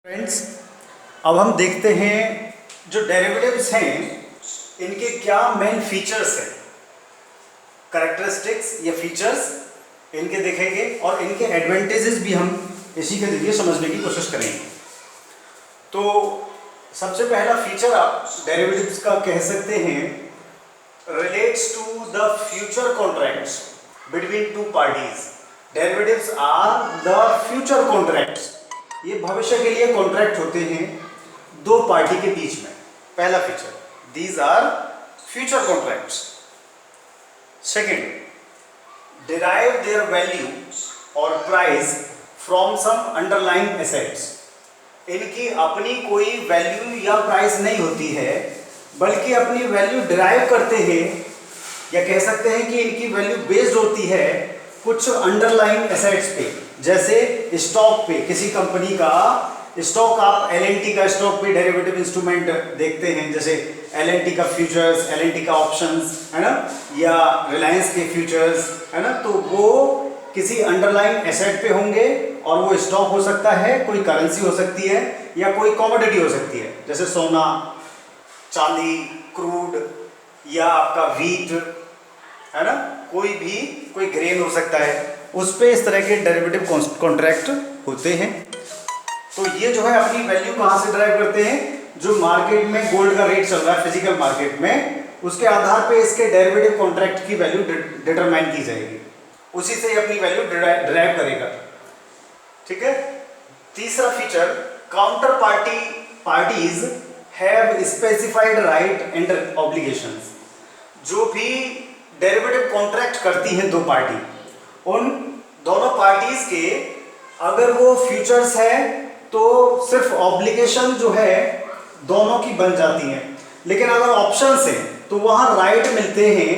Friends, अब हम देखते हैं जो डेरिवेटिव्स हैं इनके क्या मेन फीचर्स हैं, कैरेक्टरिस्टिक्स या फीचर्स इनके देखेंगे और इनके एडवांटेजेस भी हम इसी के जरिए समझने की कोशिश करेंगे। तो सबसे पहला फीचर आप डेरिवेटिव्स का कह सकते हैं relates to the future contracts between two parties. Derivatives are the future contracts, ये भविष्य के लिए कॉन्ट्रैक्ट होते हैं दो पार्टी के बीच में। पहला feature, these are future contracts. Second, derive their value और price from some underlying assets. इनकी अपनी कोई वैल्यू या प्राइस नहीं होती है, बल्कि अपनी वैल्यू डिराइव करते हैं, या कह सकते हैं कि इनकी वैल्यू बेस्ड होती है कुछ अंडरलाइंग एसेट्स पे, जैसे स्टॉक पे। किसी कंपनी का स्टॉक, आप एल&टी का स्टॉक पे डेरिवेटिव इंस्ट्रूमेंट देखते हैं, जैसे एल&टी का फ्यूचर्स, एल&टी का ऑप्शंस, है ना, या रिलायंस के फ्यूचर्स, है ना। तो वो किसी अंडरलाइंग एसेट पे होंगे और वो स्टॉक हो सकता है, कोई करेंसी हो सकती है, या कोई कमोडिटी हो सकती है, जैसे सोना, चांदी, क्रूड, या आपका व्हीट, है ना, कोई ग्रेन हो सकता है। उस पे इस तरह के डेरिवेटिव कॉन्ट्रैक्ट होते हैं। तो ये जो है अपनी वैल्यू कहाँ से ड्राइव करते हैं, जो मार्केट में गोल्ड का रेट चल रहा है फिजिकल मार्केट में, उसके आधार पे इसके डेरिवेटिव कॉन्ट्रैक्ट की वैल्यू डिटरमाइन की जाएगी, उसी से अपनी वैल्यू ड्राइव करेगा। ठीक है। तीसरा feature, counter parties have specified right and obligations. जो भी डेरिवेटिव कॉन्ट्रैक्ट करती हैं दो पार्टी, उन दोनों पार्टीज के अगर वो फ्यूचर्स है तो सिर्फ ऑब्लिगेशन जो है दोनों की बन जाती हैं, लेकिन अगर ऑप्शंस हैं तो वहां राइट मिलते हैं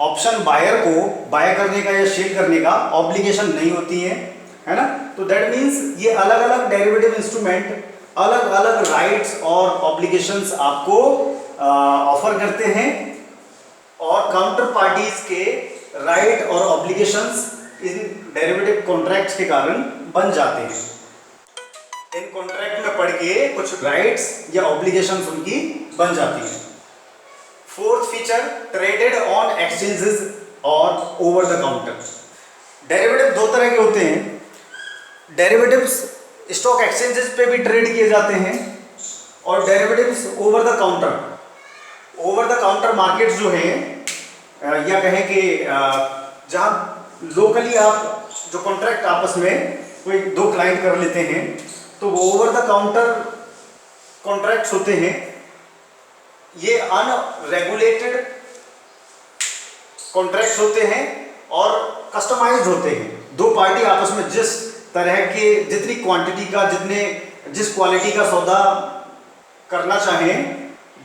ऑप्शन बायर को बाय करने का या सेल करने का, ऑब्लिगेशन नहीं होती है ना। तो दैट मीन्स ये अलग अलग डेरिवेटिव इंस्ट्रूमेंट अलग अलग राइट्स और ऑब्लिगेशंस आपको ऑफर करते हैं, और काउंटर पार्टीज के राइट और ऑब्लिगेशंस इन डेरिवेटिव कॉन्ट्रैक्ट्स के कारण बन जाते हैं। इन कॉन्ट्रैक्ट में पढ़ के कुछ राइट्स या ऑब्लिगेशंस उनकी बन जाती हैं। Fourth feature, traded on exchanges और ओवर द काउंटर। डेरिवेटिव दो तरह के होते हैं। डेरिवेटिव्स स्टॉक एक्सचेंजेस पे भी ट्रेड किए जाते हैं, और derivatives over the counter markets जो है, या कहें कि जहाँ लोकली आप जो कॉन्ट्रैक्ट आपस में कोई दो क्लाइंट कर लेते हैं, तो वो ओवर द काउंटर कॉन्ट्रैक्ट्स होते हैं। ये अनरेगुलेटेड कॉन्ट्रैक्ट्स होते हैं और कस्टमाइज्ड होते हैं। दो पार्टी आपस में जिस तरह के, जितनी क्वांटिटी का, जिस क्वालिटी का सौदा करना चाहें,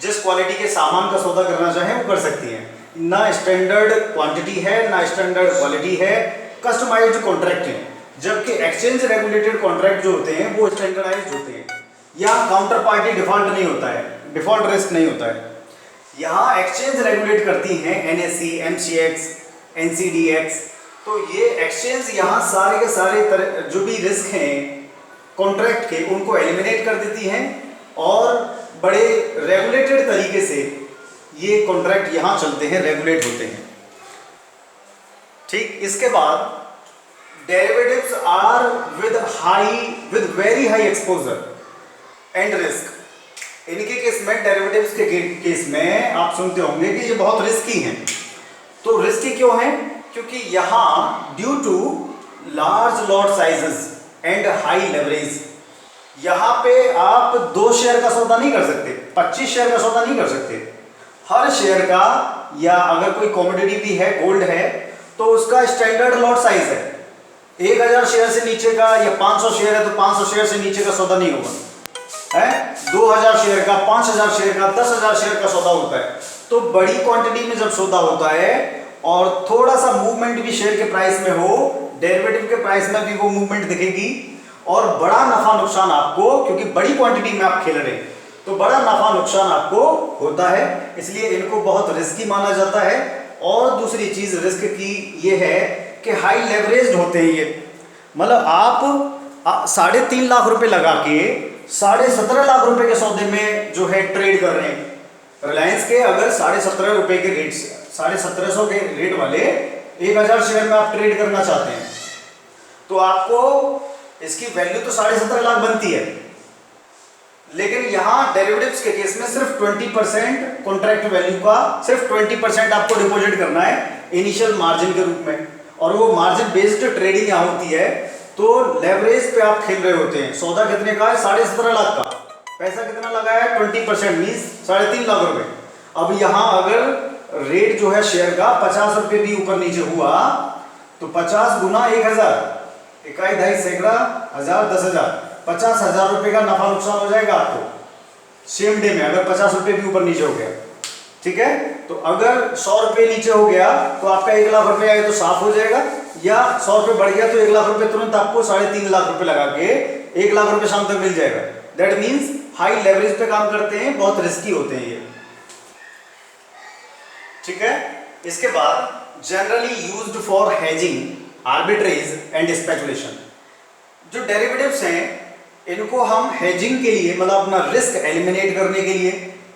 जिस क्वालिटी के सामान का सौदा करना चाहें वो कर सकती हैं। ना स्टैंडर्ड क्वांटिटी है, ना स्टैंडर्ड क्वालिटी है, कस्टमाइज्ड कॉन्ट्रैक्ट है। जबकि एक्सचेंज रेगुलेटेड कॉन्ट्रैक्ट जो होते हैं वो स्टैंडर्डाइज्ड होते हैं, या काउंटर पार्टी डिफॉल्ट नहीं होता है, डिफॉल्ट रिस्क नहीं होता है। यहाँ एक्सचेंज रेगुलेट करती हैं NSE, MCX, NCDX। तो ये एक्सचेंज यहाँ सारे के सारे जो भी रिस्क हैं कॉन्ट्रैक्ट के, उनको एलिमिनेट कर देती हैं, और बड़े रेगुलेटेड तरीके से ये कॉन्ट्रैक्ट यहाँ चलते हैं, रेगुलेट होते हैं। ठीक। इसके बाद derivatives are with very high exposure and risk. इनके केस में, डेरिवेटिव्स के केस में आप सुनते होंगे कि ये बहुत रिस्की हैं। तो रिस्की क्यों हैं? क्योंकि यहाँ due to large lot sizes and high leverage, यहाँ पे आप 2 शेयर का सौदा नहीं कर सकते, 25 शेयर का सौदा नहीं कर सकते। हर शेयर का, या अगर कोई कमोडिटी भी है, गोल्ड है, तो उसका स्टैंडर्ड लॉट साइज है 1000 शेयर से नीचे का, या 500 शेयर है तो 500 शेयर से नीचे का सौदा नहीं होगा, है 2000 शेयर का, 5000 शेयर का, 10,000 शेयर का सौदा होता है। तो बड़ी क्वांटिटी में जब सौदा होता है और थोड़ा सा मूवमेंट भी शेयर के प्राइस में हो, डेरिवेटिव के प्राइस में भी वो मूवमेंट दिखेगी, और बड़ा नफा नुकसान आपको, क्योंकि बड़ी क्वांटिटी में आप खेल रहे हैं, तो बड़ा नफा नुकसान आपको होता है। इसलिए इनको बहुत रिस्की माना जाता है। और दूसरी चीज रिस्क की ये है कि हाई लेवरेज्ड होते हैं ये, मतलब आप 3.5 लाख रुपए लगा के 17.5 लाख रुपए के सौदे में जो है ट्रेड कर रहे हैं। रिलायंस के अगर 17.5 रुपए के रेट से 1750 के रेट वाले 1000 शेयर में आप ट्रेड करना चाहते हैं तो आपको इसकी वैल्यू तो 17.5 लाख बनती है, लेकिन यहां डेरिवेटिव्स के केस में सिर्फ 20% कॉन्ट्रैक्ट वैल्यू का सिर्फ 20% आपको डिपॉजिट करना है इनिशियल मार्जिन के रूप में, और वो मार्जिन बेस्ड ट्रेडिंग यहां होती है। तो लेवरेज पे आप खेल रहे होते हैं। सौदा कितने का है? 17.5 लाख का। पैसा कितना लगाया है? 20% मींस 3.5 लाख रुपए। अब यहां अगर रेट जो है शेयर का 50 रुपए भी ऊपर नीचे हुआ तो 50 गुना 1000, इकाई, दहाई, सैकड़ा, 1000, 10,000, 50,000 रुपए का नफा नुकसान हो जाएगा आपको सेम डे में, अगर 50 रुपए भी ऊपर नीचे हो गया। ठीक है, तो अगर 100 रुपए नीचे हो गया तो आपका 1 लाख रुपए आए तो साफ हो जाएगा, या 100 रुपए बढ़ गया तो 1 लाख रुपए तुरंत आपको 3.5 लाख रुपए लगा के 1 लाख रुपए शाम तक मिल जाएगा। दैट मीन्स हाई लेवरेज पे काम करते हैं, बहुत रिस्की होते हैं ये। ठीक है, इसके बाद generally used for hedging, arbitrage and speculation. जो डेरिवेटिव्स हैं इनको हम हेजिंग के लिए, मतलब अपना रिस्क एलिमिनेट करने के लिए,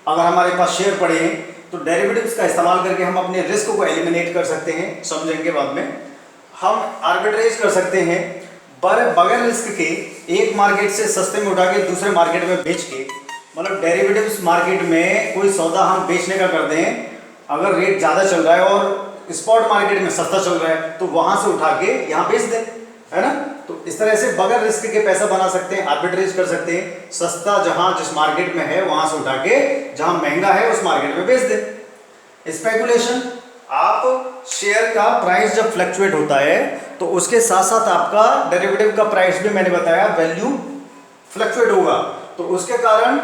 अगर हमारे पास शेयर पड़े हैं तो डेरिवेटिव्स का इस्तेमाल करके हम अपने रिस्क को एलिमिनेट कर सकते हैं, समझेंगे बाद में। हम आर्बिट्रेज कर सकते हैं बगैर रिस्क के, एक मार्केट से सस्ते में उठा के दूसरे मार्केट में बेच के, मतलब डेरिवेटिव्स मार्केट में कोई सौदा हम बेचने का कर दें, अगर रेट ज़्यादा चल रहा है और स्पॉट मार्केट में सस्ता चल रहा है तो वहां से उठा के यहाँ बेच दें, है ना। तो इस तरह से बगैर रिस्क के पैसा बना सकते हैं, आर्बिट्रेज कर सकते हैं। सस्ता जहां जिस मार्केट में है वहां से उठा के जहां महंगा है उस मार्केट में बेच दें। स्पेकुलेशन, आप शेयर का प्राइस जब फ्लक्चुएट होता है तो उसके साथ साथ आपका डेरिवेटिव का प्राइस भी, मैंने बताया, वैल्यू फ्लक्चुएट होगा। तो उसके कारण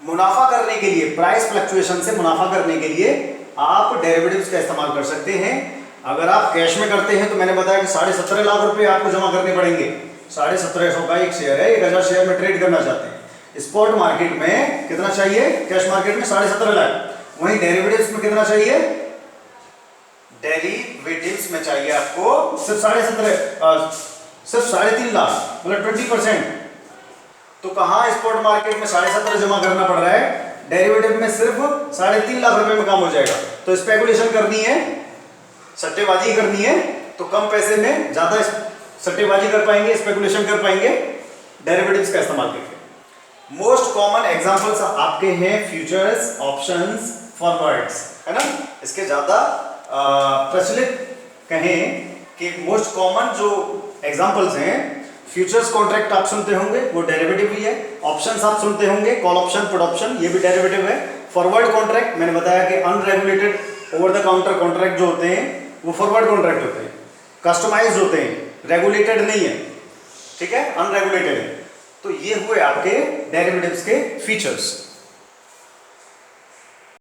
मुनाफा करने के लिए, प्राइस फ्लक्चुएशन से मुनाफा करने के लिए आप डेरिवेटिव्स का इस्तेमाल कर सकते हैं। अगर आप कैश में करते हैं तो मैंने बताया कि 17.5 लाख रुपए आपको जमा करने पड़ेंगे। 1750 का एक शेयर है, 1000 शेयर में ट्रेड करना चाहते हैं। स्पॉट मार्केट में कितना चाहिए? कैश मार्केट में 17.5 लाख। वहीं डेरिवेटिव्स में कितना चाहिए? डेरिवेटिव्स में चाहिए आपको सिर्फ 3.5 लाख, मतलब 20%। तो कहां स्पॉट मार्केट में 17.5 जमा करना पड़ रहा है, डेरिवेटिव में सिर्फ 3.5 लाख रुपए में काम हो जाएगा। तो स्पेकुलेशन करनी है, सट्टेबाजी करनी है, तो कम पैसे में ज्यादा सट्टेबाजी कर पाएंगे, स्पेकुलेशन कर पाएंगे डेरिवेटिव्स का इस्तेमाल करके। मोस्ट कॉमन एग्जांपल्स आपके हैं फ्यूचर्स, ऑप्शंस, फॉरवर्ड्स, है ना। इसके ज्यादा प्रचलित कहें कि मोस्ट कॉमन जो एग्जांपल्स हैं, फ्यूचर्स कॉन्ट्रैक्ट आप सुनते होंगे, वो डेरिवेटिव ही है। ऑप्शंस आप सुनते होंगे, कॉल ऑप्शन, पुट ऑप्शन, ये भी डेरिवेटिव है। फॉरवर्ड कॉन्ट्रैक्ट, मैंने बताया कि unregulated over the counter contract जो होते हैं वो फॉरवर्ड कॉन्ट्रैक्ट होते हैं, कस्टमाइज्ड होते हैं, रेगुलेटेड नहीं है। ठीक है, अनरेगुलेटेड है। तो ये हुए आपके डेरिवेटिव्स के फीचर्स।